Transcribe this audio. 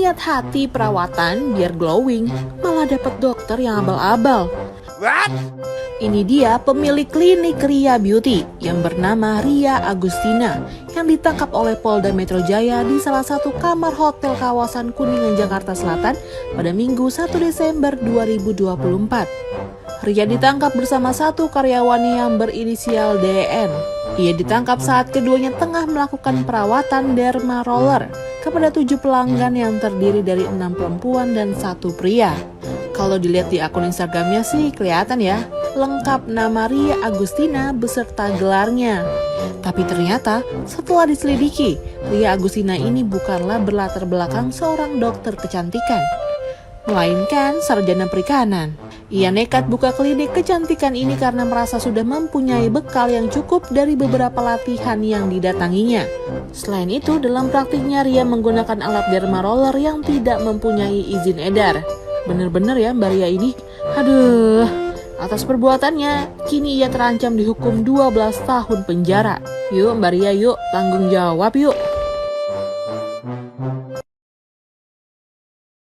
niat hati perawatan biar glowing, malah dapat dokter yang abal-abal. What? Ini dia pemilik klinik Ria Beauty yang bernama Ria Agustina yang ditangkap oleh Polda Metro Jaya di salah satu kamar hotel kawasan Kuningan, Jakarta Selatan pada Minggu 1 Desember 2024. Ria ditangkap bersama satu karyawannya yang berinisial DN. Ia ditangkap saat keduanya tengah melakukan perawatan derma roller kepada 7 pelanggan yang terdiri dari 6 perempuan dan 1 pria. Kalau dilihat di akun Instagramnya sih kelihatan ya, lengkap nama Ria Agustina beserta gelarnya. Tapi ternyata setelah diselidiki, Ria Agustina ini bukanlah berlatar belakang seorang dokter kecantikan, melainkan sarjana perikanan. Ia nekat buka klinik kecantikan ini karena merasa sudah mempunyai bekal yang cukup dari beberapa latihan yang didatanginya. Selain itu, dalam praktiknya Ria menggunakan alat derma roller yang tidak mempunyai izin edar. Bener-bener ya Mbak Ria ini. Aduh, atas perbuatannya, kini ia terancam dihukum 12 tahun penjara. Yuk Mbak Ria, yuk tanggung jawab yuk.